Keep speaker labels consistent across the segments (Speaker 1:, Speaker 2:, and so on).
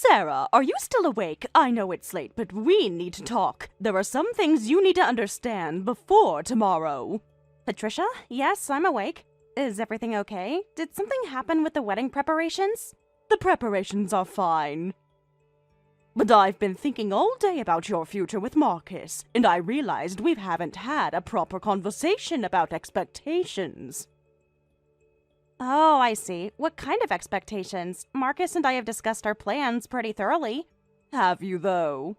Speaker 1: Sarah, are you still awake? I know it's late, but we need to talk. There are some things you need to understand before tomorrow.
Speaker 2: Patricia? Yes, I'm awake. Is everything okay? Did something happen with the wedding preparations?
Speaker 1: The preparations are fine. But I've been thinking all day about your future with Marcus, and I realized we haven't had a proper conversation about expectations.
Speaker 2: Oh, I see. What kind of expectations? Marcus and I have discussed our plans pretty thoroughly.
Speaker 1: Have you, though?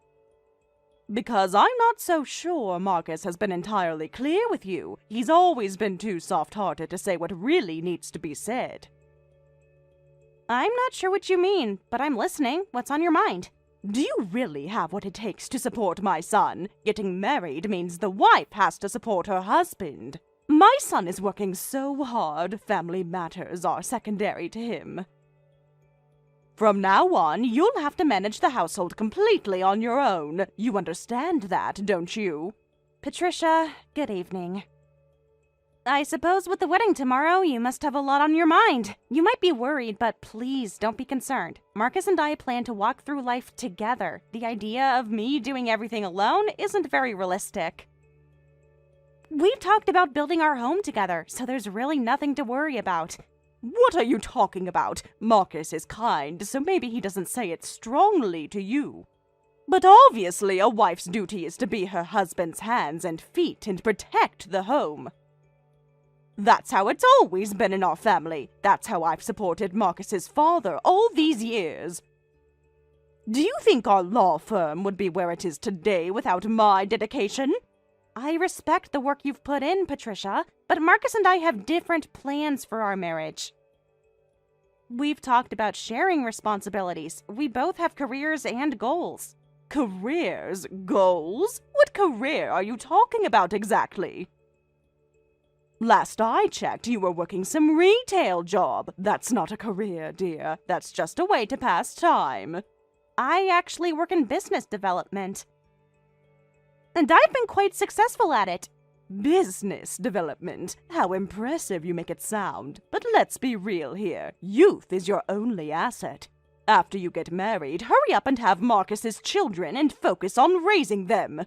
Speaker 1: Because I'm not so sure Marcus has been entirely clear with you. He's always been too soft-hearted to say what really needs to be said.
Speaker 2: I'm not sure what you mean, but I'm listening. What's on your mind?
Speaker 1: Do you really have what it takes to support my son? Getting married means the wife has to support her husband. My son is working so hard, family matters are secondary to him. From now on, you'll have to manage the household completely on your own. You understand that, don't you?
Speaker 2: Patricia, good evening. I suppose with the wedding tomorrow, you must have a lot on your mind. You might be worried, but please don't be concerned. Marcus and I plan to walk through life together. The idea of me doing everything alone isn't very realistic. We've talked about building our home together, so there's really nothing to worry about.
Speaker 1: What are you talking about? Marcus is kind, so maybe he doesn't say it strongly to you. But obviously a wife's duty is to be her husband's hands and feet and protect the home. That's how it's always been in our family. That's how I've supported Marcus's father all these years. Do you think our law firm would be where it is today without my dedication?
Speaker 2: I respect the work you've put in, Patricia, but Marcus and I have different plans for our marriage. We've talked about sharing responsibilities. We both have careers and goals.
Speaker 1: Careers? Goals? What career are you talking about exactly? Last I checked, you were working some retail job. That's not a career, dear. That's just a way to pass time.
Speaker 2: I actually work in business development. And I've been quite successful at it.
Speaker 1: Business development? How impressive you make it sound. But let's be real here. Youth is your only asset. After you get married, hurry up and have Marcus's children and focus on raising them.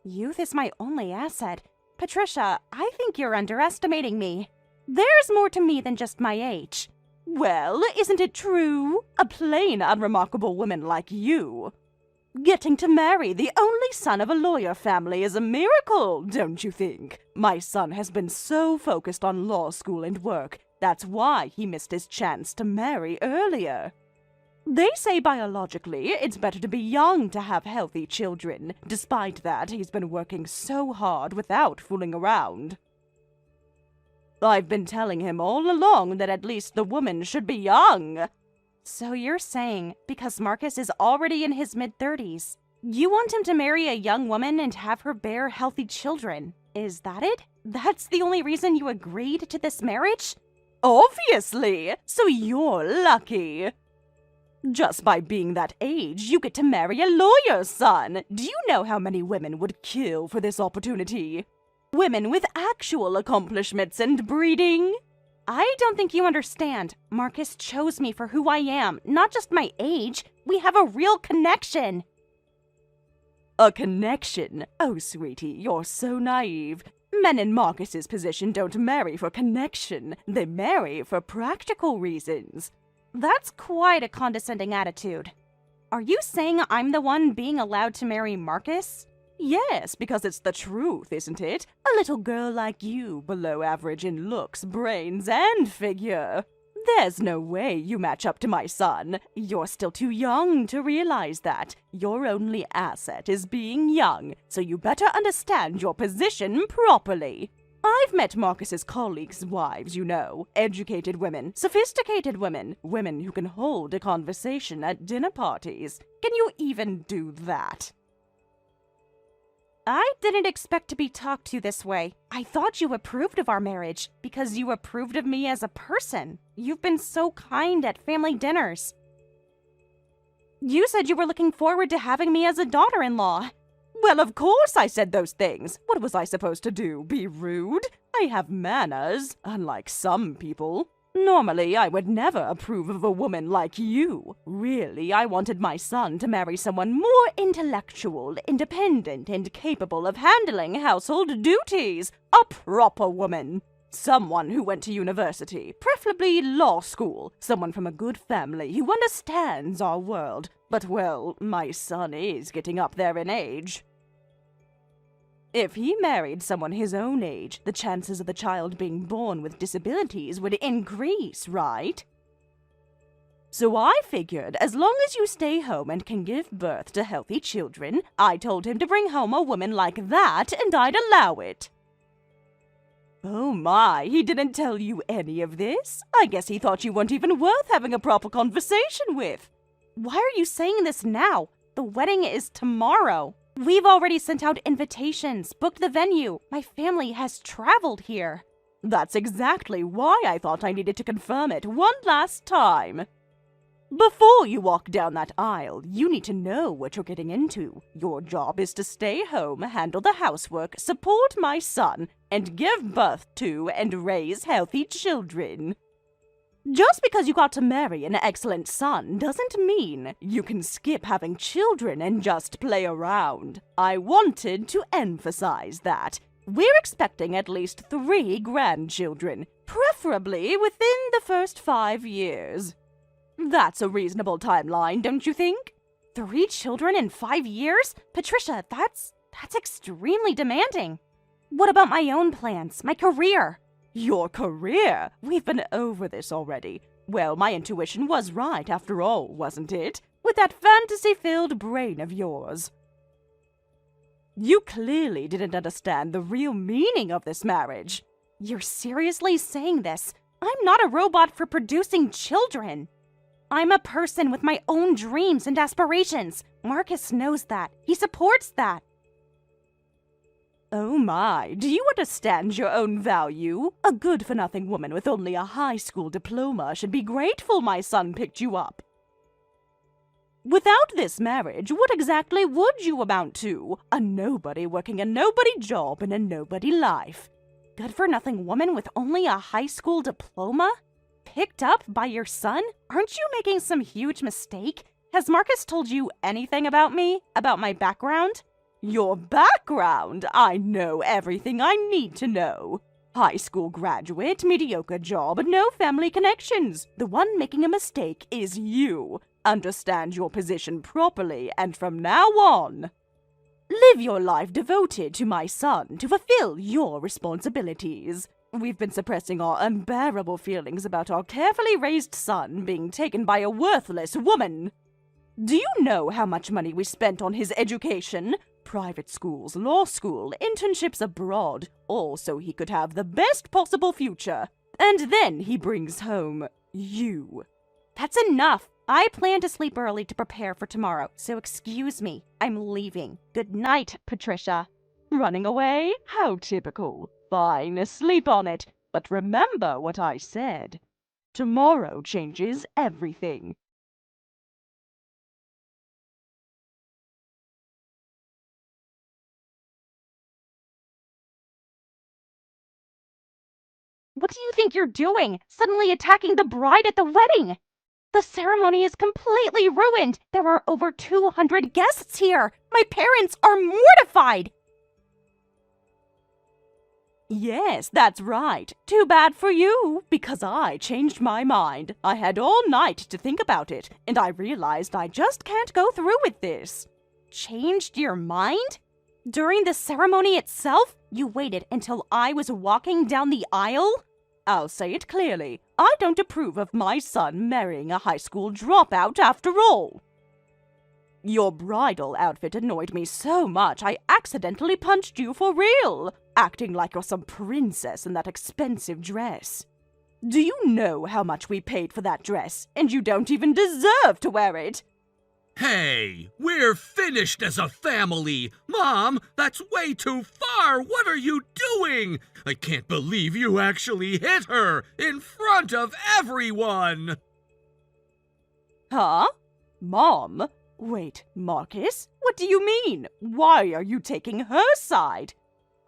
Speaker 2: Youth is my only asset. Patricia, I think you're underestimating me. There's more to me than just my age.
Speaker 1: Well, isn't it true? A plain unremarkable woman like you. Getting to marry the only son of a lawyer family is a miracle, don't you think? My son has been so focused on law school and work. That's why he missed his chance to marry earlier. They say biologically it's better to be young to have healthy children. Despite that, he's been working so hard without fooling around. I've been telling him all along that at least the woman should be young.
Speaker 2: So you're saying, because Marcus is already in his mid-30s, you want him to marry a young woman and have her bear healthy children? Is that it? That's the only reason you agreed to this marriage?
Speaker 1: Obviously! So you're lucky. Just by being that age, you get to marry a lawyer's son. Do you know how many women would kill for this opportunity? Women with actual accomplishments and breeding.
Speaker 2: I don't think you understand. Marcus chose me for who I am, not just my age. We have a real connection.
Speaker 1: A connection? Oh, sweetie, you're so naive. Men in Marcus's position don't marry for connection. They marry for practical reasons.
Speaker 2: That's quite a condescending attitude. Are you saying I'm the one being allowed to marry Marcus?
Speaker 1: Yes, because it's the truth, isn't it? A little girl like you, below average in looks, brains, and figure. There's no way you match up to my son. You're still too young to realize that. Your only asset is being young, so you better understand your position properly. I've met Marcus's colleagues' wives, you know. Educated women, sophisticated women, women who can hold a conversation at dinner parties. Can you even do that?
Speaker 2: I didn't expect to be talked to this way. I thought you approved of our marriage because you approved of me as a person. You've been so kind at family dinners. You said you were looking forward to having me as a daughter-in-law.
Speaker 1: Well, of course I said those things. What was I supposed to do? Be rude? I have manners, unlike some people. Normally, I would never approve of a woman like you. Really, I wanted my son to marry someone more intellectual, independent, and capable of handling household duties. A proper woman. Someone who went to university, preferably law school. Someone from a good family who understands our world. But, well, my son is getting up there in age. If he married someone his own age, the chances of the child being born with disabilities would increase, right? So I figured as long as you stay home and can give birth to healthy children, I told him to bring home a woman like that and I'd allow it. Oh my, he didn't tell you any of this? I guess he thought you weren't even worth having a proper conversation with.
Speaker 2: Why are you saying this now? The wedding is tomorrow. We've already sent out invitations, booked the venue. My family has traveled here.
Speaker 1: That's exactly why I thought I needed to confirm it one last time. Before you walk down that aisle, you need to know what you're getting into. Your job is to stay home, handle the housework, support my son, and give birth to and raise healthy children. Just because you got to marry an excellent son doesn't mean you can skip having children and just play around. I wanted to emphasize that. We're expecting at least 3 grandchildren, preferably within the first 5 years. That's a reasonable timeline, don't you think?
Speaker 2: 3 children in 5 years? Patricia, that's extremely demanding. What about my own plans, my career?
Speaker 1: Your career? We've been over this already. Well, my intuition was right after all, wasn't it? With that fantasy-filled brain of yours. You clearly didn't understand the real meaning of this marriage.
Speaker 2: You're seriously saying this? I'm not a robot for producing children. I'm a person with my own dreams and aspirations. Marcus knows that. He supports that.
Speaker 1: Oh my, do you understand your own value? A good-for-nothing woman with only a high school diploma should be grateful my son picked you up. Without this marriage, what exactly would you amount to? A nobody working a nobody job in a nobody life.
Speaker 2: Good-for-nothing woman with only a high school diploma? Picked up by your son? Aren't you making some huge mistake? Has Marcus told you anything about me? About my background?
Speaker 1: Your background? I know everything I need to know. High school graduate, mediocre job, no family connections. The one making a mistake is you. Understand your position properly, and from now on, live your life devoted to my son to fulfill your responsibilities. We've been suppressing our unbearable feelings about our carefully raised son being taken by a worthless woman. Do you know how much money we spent on his education? Private schools, law school, internships abroad, all so he could have the best possible future. And then he brings home you.
Speaker 2: That's enough. I plan to sleep early to prepare for tomorrow, so excuse me. I'm leaving. Good night, Patricia.
Speaker 1: Running away? How typical. Fine, sleep on it. But remember what I said. Tomorrow changes everything.
Speaker 2: What do you think you're doing? Suddenly attacking the bride at the wedding? The ceremony is completely ruined. There are over 200 guests here. My parents are mortified.
Speaker 1: Yes, that's right. Too bad for you, because I changed my mind. I had all night to think about it, and I realized I just can't go through with this.
Speaker 2: Changed your mind? During the ceremony itself? You waited until I was walking down the aisle?
Speaker 1: I'll say it clearly. I don't approve of my son marrying a high school dropout after all. Your bridal outfit annoyed me so much I accidentally punched you for real, acting like you're some princess in that expensive dress. Do you know how much we paid for that dress, and you don't even deserve to wear it?
Speaker 3: Hey, we're finished as a family. Mom, that's way too far. What are you doing? I can't believe you actually hit her in front of everyone.
Speaker 1: Huh? Mom? Wait, Marcus? What do you mean? Why are you taking her side?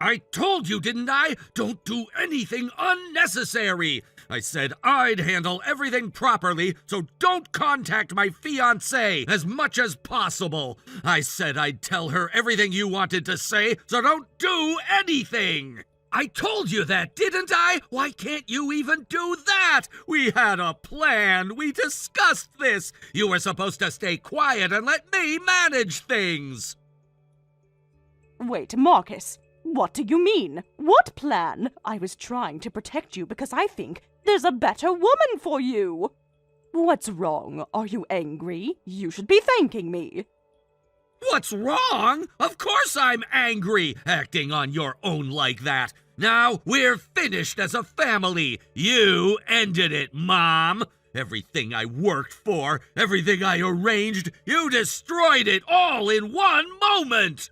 Speaker 3: I told you, didn't I? Don't do anything unnecessary. I said I'd handle everything properly, so don't contact my fiancée as much as possible. I said I'd tell her everything you wanted to say, so don't do anything. I told you that, didn't I? Why can't you even do that? We had a plan. We discussed this. You were supposed to stay quiet and let me manage things.
Speaker 1: Wait, Marcus, what do you mean? What plan? I was trying to protect you because I think there's a better woman for you. What's wrong? Are you angry? You should be thanking me.
Speaker 3: What's wrong? Of course I'm angry, acting on your own like that. Now we're finished as a family. You ended it, Mom. Everything I worked for, everything I arranged, you destroyed it all in one moment.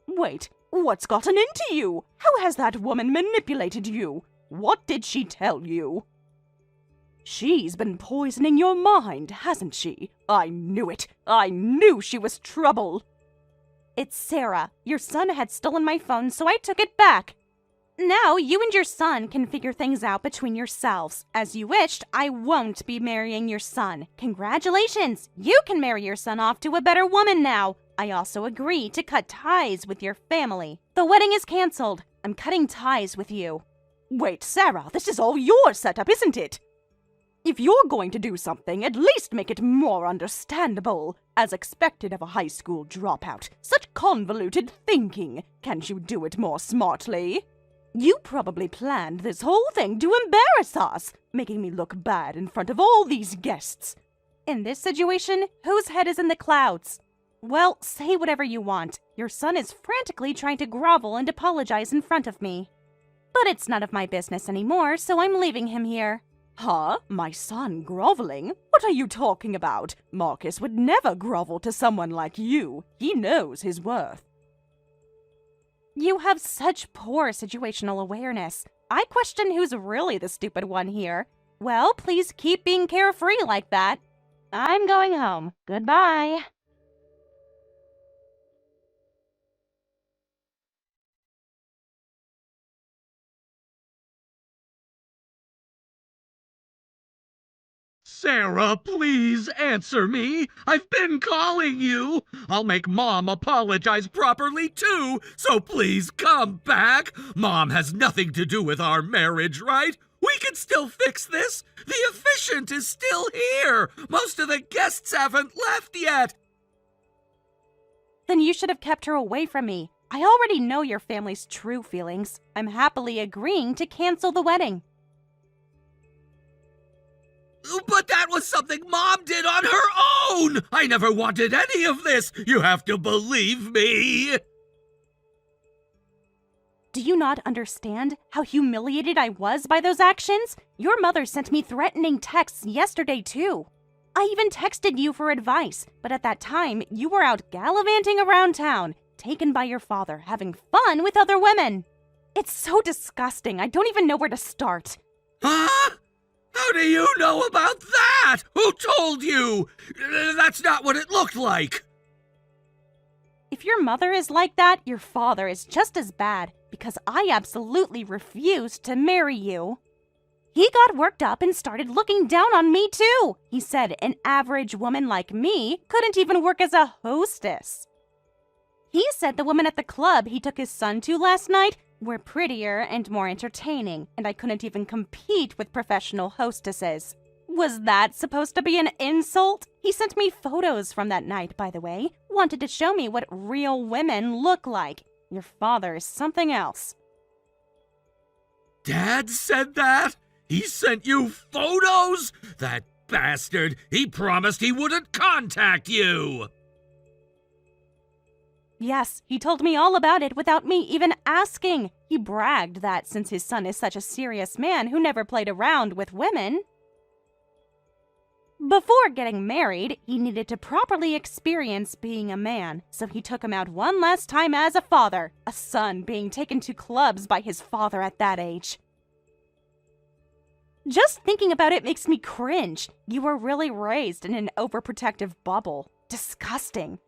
Speaker 1: Wait, what's gotten into you? How has that woman manipulated you? What did she tell you? She's been poisoning your mind, hasn't she? I knew it. I knew she was trouble.
Speaker 2: It's Sarah. Your son had stolen my phone, so I took it back. Now you and your son can figure things out between yourselves. As you wished, I won't be marrying your son. Congratulations! You can marry your son off to a better woman now. I also agree to cut ties with your family. The wedding is canceled. I'm cutting ties with you.
Speaker 1: Wait, Sarah, this is all your setup, isn't it? If you're going to do something, at least make it more understandable, as expected of a high school dropout. Such convoluted thinking. Can't you do it more smartly? You probably planned this whole thing to embarrass us, making me look bad in front of all these guests.
Speaker 2: In this situation, whose head is in the clouds? Well, say whatever you want. Your son is frantically trying to grovel and apologize in front of me. But it's none of my business anymore, so I'm leaving him here.
Speaker 1: Huh? My son groveling? What are you talking about? Marcus would never grovel to someone like you. He knows his worth.
Speaker 2: You have such poor situational awareness. I question who's really the stupid one here. Well, please keep being carefree like that. I'm going home. Goodbye.
Speaker 3: Sarah, please answer me. I've been calling you. I'll make Mom apologize properly too, so please come back. Mom has nothing to do with our marriage, right? We can still fix this. The officiant is still here. Most of the guests haven't left yet.
Speaker 2: Then you should have kept her away from me. I already know your family's true feelings. I'm happily agreeing to cancel the wedding.
Speaker 3: But that was something Mom did on her own! I never wanted any of this! You have to believe me!
Speaker 2: Do you not understand how humiliated I was by those actions? Your mother sent me threatening texts yesterday, too. I even texted you for advice, but at that time, you were out gallivanting around town, taken by your father, having fun with other women. It's so disgusting, I don't even know where to start.
Speaker 3: Huh? How do you know about that? Who told you? That's not what it looked like.
Speaker 2: If your mother is like that, your father is just as bad, because I absolutely refused to marry you. He got worked up and started looking down on me too. He said an average woman like me couldn't even work as a hostess. He said the women at the club he took his son to last night were prettier and more entertaining, and I couldn't even compete with professional hostesses. Was that supposed to be an insult? He sent me photos from that night, by the way. Wanted to show me what real women look like. Your father is something else.
Speaker 3: Dad said that? He sent you photos? That bastard! He promised he wouldn't contact you!
Speaker 2: Yes, he told me all about it without me even asking. He bragged that since his son is such a serious man who never played around with women, before getting married, he needed to properly experience being a man, so he took him out one last time as a father, a son being taken to clubs by his father at that age. Just thinking about it makes me cringe. You were really raised in an overprotective bubble. Disgusting.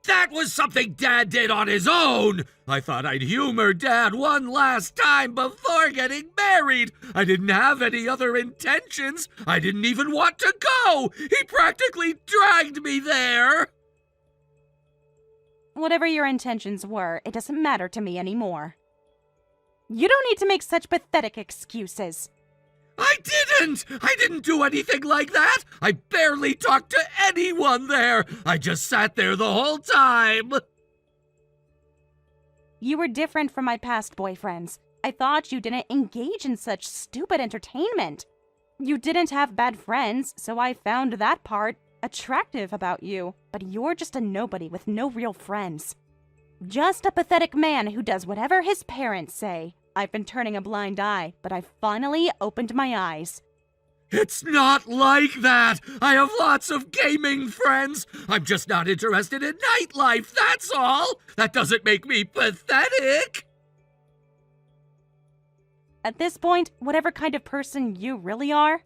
Speaker 3: That was something Dad did on his own! I thought I'd humor Dad one last time before getting married! I didn't have any other intentions! I didn't even want to go! He practically dragged me there!
Speaker 2: Whatever your intentions were, it doesn't matter to me anymore. You don't need to make such pathetic excuses.
Speaker 3: I didn't do anything like that! I barely talked to anyone there! I just sat there the whole time!
Speaker 2: You were different from my past boyfriends. I thought you didn't engage in such stupid entertainment. You didn't have bad friends, so I found that part attractive about you. But you're just a nobody with no real friends. Just a pathetic man who does whatever his parents say. I've been turning a blind eye, but I've finally opened my eyes.
Speaker 3: It's not like that! I have lots of gaming friends! I'm just not interested in nightlife, that's all! That doesn't make me pathetic!
Speaker 2: At this point, whatever kind of person you really are,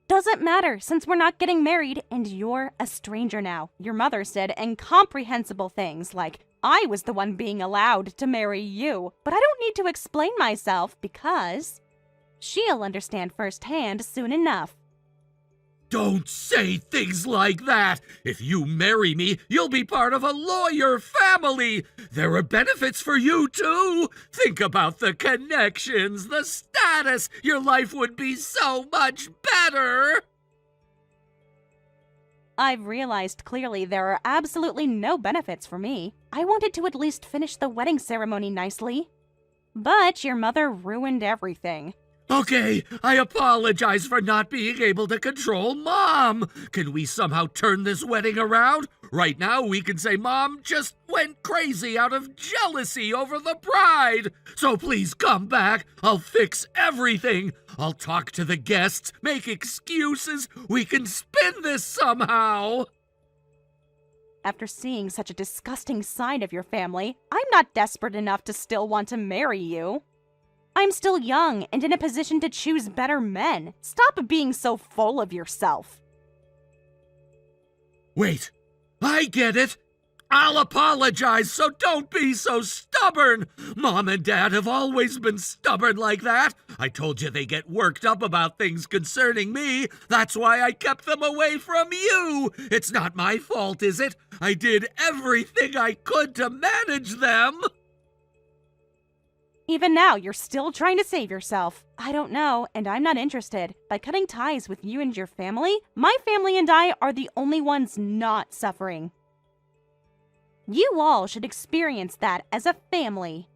Speaker 2: doesn't matter since we're not getting married and you're a stranger now. Your mother said incomprehensible things like, I was the one being allowed to marry you, but I don't need to explain myself because she'll understand firsthand soon enough.
Speaker 3: Don't say things like that! If you marry me, you'll be part of a lawyer family! There are benefits for you, too! Think about the connections, the status! Your life would be so much better!
Speaker 2: I've realized clearly there are absolutely no benefits for me. I wanted to at least finish the wedding ceremony nicely. But your mother ruined everything.
Speaker 3: Okay, I apologize for not being able to control Mom. Can we somehow turn this wedding around? Right now, we can say Mom just went crazy out of jealousy over the bride. So please come back. I'll fix everything. I'll talk to the guests, make excuses. We can spin this somehow.
Speaker 2: After seeing such a disgusting side of your family, I'm not desperate enough to still want to marry you. I'm still young and in a position to choose better men. Stop being so full of yourself.
Speaker 3: Wait, I get it. I'll apologize, so don't be so stubborn. Mom and Dad have always been stubborn like that. I told you they get worked up about things concerning me. That's why I kept them away from you. It's not my fault, is it? I did everything I could to manage them.
Speaker 2: Even now, you're still trying to save yourself. I don't know, and I'm not interested. By cutting ties with you and your family, my family and I are the only ones not suffering. You all should experience that as a family.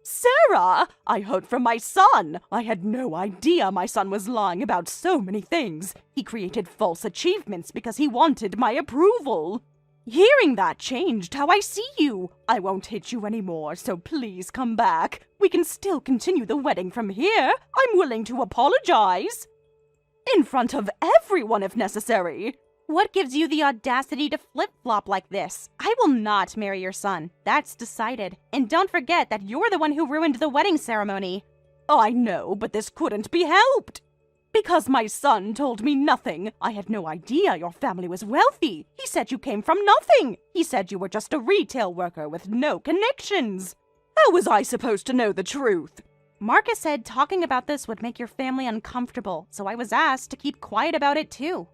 Speaker 1: Sarah, I heard from my son. I had no idea my son was lying about so many things. He created false achievements because he wanted my approval. Hearing that changed how I see you. I won't hit you anymore, so please come back. We can still continue the wedding from here. I'm willing to apologize. In front of everyone if necessary.
Speaker 2: What gives you the audacity to flip-flop like this? I will not marry your son. That's decided. And don't forget that you're the one who ruined the wedding ceremony.
Speaker 1: I know, but this couldn't be helped. Because my son told me nothing. I had no idea your family was wealthy. He said you came from nothing. He said you were just a retail worker with no connections. How was I supposed to know the truth?
Speaker 2: Marcus said talking about this would make your family uncomfortable, so I was asked to keep quiet about it too.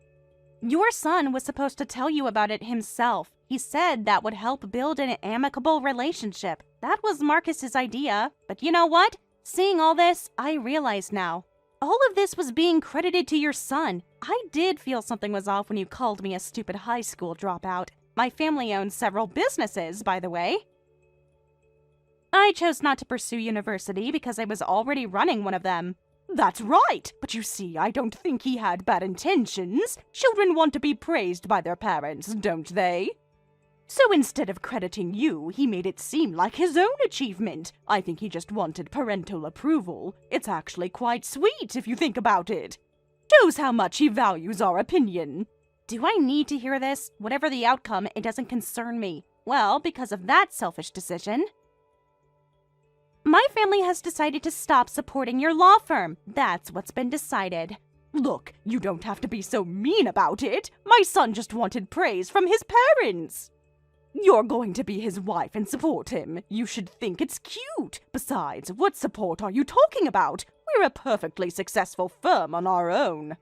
Speaker 2: Your son was supposed to tell you about it himself. He said that would help build an amicable relationship. That was Marcus's idea. But you know what? Seeing all this, I realize now. All of this was being credited to your son. I did feel something was off when you called me a stupid high school dropout. My family owns several businesses, by the way. I chose not to pursue university because I was already running one of them.
Speaker 1: That's right, but you see, I don't think he had bad intentions. Children want to be praised by their parents, don't they? So instead of crediting you, he made it seem like his own achievement. I think he just wanted parental approval. It's actually quite sweet if you think about it. Shows how much he values our opinion.
Speaker 2: Do I need to hear this? Whatever the outcome, it doesn't concern me. Well, because of that selfish decision, My family has decided to stop supporting your law firm. That's what's been decided.
Speaker 1: Look, you don't have to be so mean about it. My son just wanted praise from his parents. You're going to be his wife and support him. You should think it's cute. Besides, what support are you talking about? We're a perfectly successful firm on our own.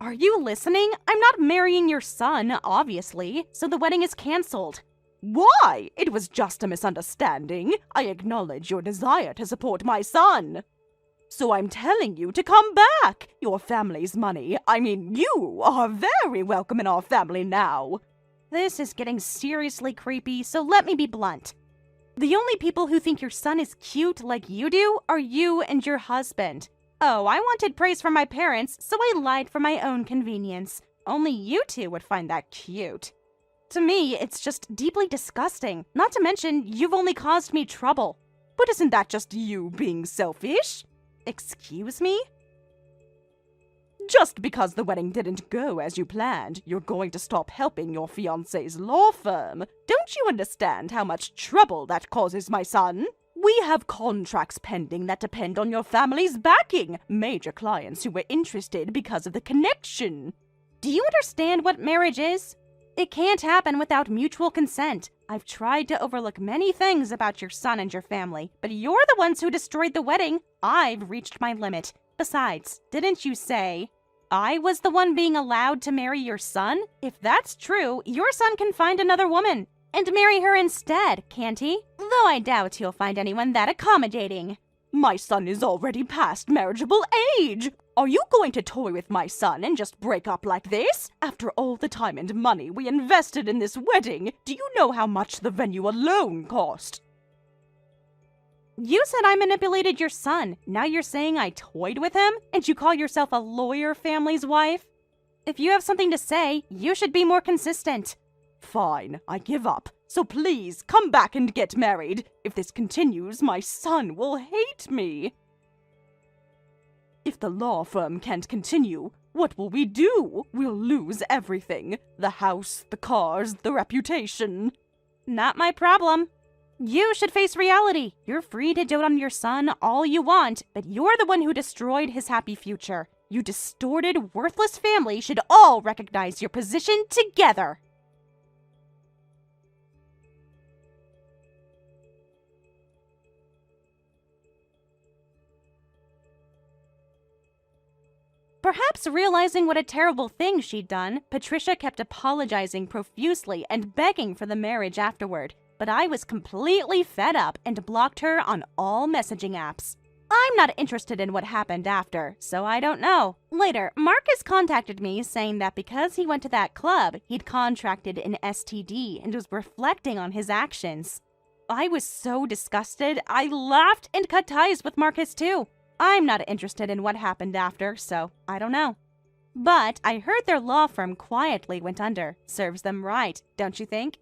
Speaker 2: Are you listening? I'm not marrying your son, obviously, so the wedding is canceled.
Speaker 1: Why? It was just a misunderstanding. I acknowledge your desire to support my son. So I'm telling you to come back. Your family's money, you, are very welcome in our family now.
Speaker 2: This is getting seriously creepy, so let me be blunt. The only people who think your son is cute like you do are you and your husband. Oh, I wanted praise from my parents, so I lied for my own convenience. Only you two would find that cute. To me, it's just deeply disgusting. Not to mention, you've only caused me trouble.
Speaker 1: But isn't that just you being selfish?
Speaker 2: Excuse me?
Speaker 1: Just because the wedding didn't go as you planned, you're going to stop helping your fiancé's law firm. Don't you understand how much trouble that causes my son? We have contracts pending that depend on your family's backing. Major clients who were interested because of the connection.
Speaker 2: Do you understand what marriage is? It can't happen without mutual consent. I've tried to overlook many things about your son and your family, but you're the ones who destroyed the wedding. I've reached my limit. Besides, didn't you say I was the one being allowed to marry your son? If that's true, your son can find another woman and marry her instead, can't he? Though I doubt he'll find anyone that accommodating.
Speaker 1: My son is already past marriageable age. Are you going to toy with my son and just break up like this? After all the time and money we invested in this wedding, do you know how much the venue alone cost?
Speaker 2: You said I manipulated your son. Now you're saying I toyed with him? And you call yourself a lawyer family's wife? If you have something to say, you should be more consistent.
Speaker 1: Fine, I give up. So please, come back and get married. If this continues, my son will hate me. If the law firm can't continue, what will we do? We'll lose everything. The house, the cars, the reputation.
Speaker 2: Not my problem. You should face reality. You're free to dote on your son all you want, but you're the one who destroyed his happy future. You distorted, worthless family should all recognize your position together. Perhaps realizing what a terrible thing she'd done, Patricia kept apologizing profusely and begging for the marriage afterward. But I was completely fed up and blocked her on all messaging apps. I'm not interested in what happened after, so I don't know. Later, Marcus contacted me saying that because he went to that club, he'd contracted an STD and was reflecting on his actions. I was so disgusted, I laughed and cut ties with Marcus too. I'm not interested in what happened after, so I don't know. But I heard their law firm quietly went under. Serves them right, don't you think?